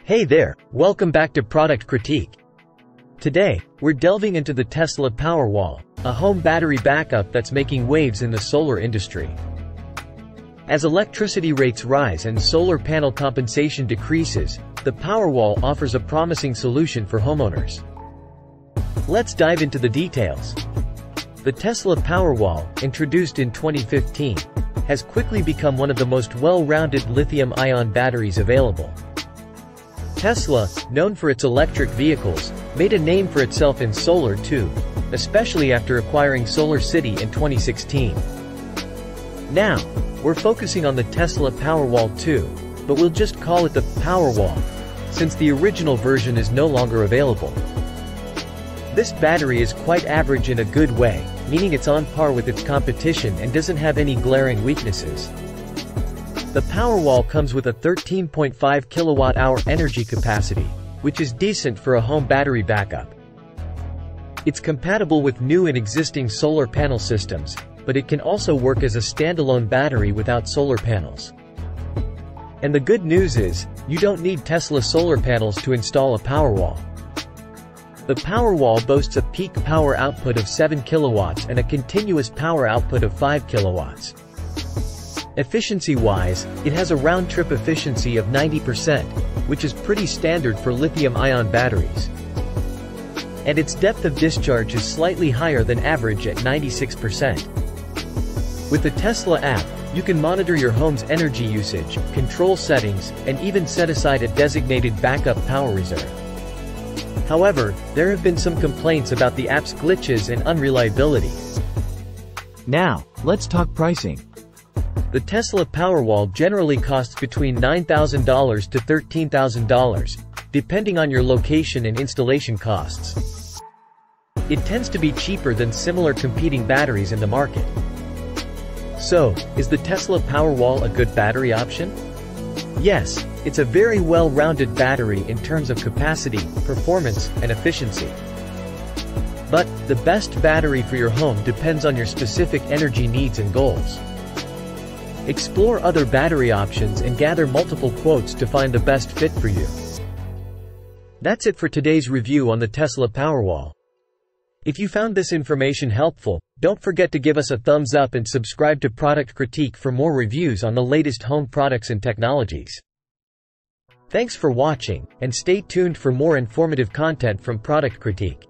Hey there, welcome back to Product Critique. Today, we're delving into the Tesla Powerwall, a home battery backup that's making waves in the solar industry. As electricity rates rise and solar panel compensation decreases, the Powerwall offers a promising solution for homeowners. Let's dive into the details. The Tesla Powerwall, introduced in 2015, has quickly become one of the most well-rounded lithium-ion batteries available. Tesla, known for its electric vehicles, made a name for itself in solar too, especially after acquiring Solar City in 2016. Now, we're focusing on the Tesla Powerwall 2, but we'll just call it the Powerwall, since the original version is no longer available. This battery is quite average in a good way, meaning it's on par with its competition and doesn't have any glaring weaknesses. The Powerwall comes with a 13.5 kilowatt-hour energy capacity, which is decent for a home battery backup. It's compatible with new and existing solar panel systems, but it can also work as a standalone battery without solar panels. And the good news is, you don't need Tesla solar panels to install a Powerwall. The Powerwall boasts a peak power output of 7 kilowatts and a continuous power output of 5 kilowatts. Efficiency-wise, it has a round-trip efficiency of 90%, which is pretty standard for lithium-ion batteries. And its depth of discharge is slightly higher than average at 96%. With the Tesla app, you can monitor your home's energy usage, control settings, and even set aside a designated backup power reserve. However, there have been some complaints about the app's glitches and unreliability. Now, let's talk pricing. The Tesla Powerwall generally costs between $9,000 to $13,000, depending on your location and installation costs. It tends to be cheaper than similar competing batteries in the market. So, is the Tesla Powerwall a good battery option? Yes, it's a very well-rounded battery in terms of capacity, performance, and efficiency. But, the best battery for your home depends on your specific energy needs and goals. Explore other battery options and gather multiple quotes to find the best fit for you. That's it for today's review on the Tesla Powerwall. If you found this information helpful, don't forget to give us a thumbs up and subscribe to Product Critique for more reviews on the latest home products and technologies. Thanks for watching, and stay tuned for more informative content from Product Critique.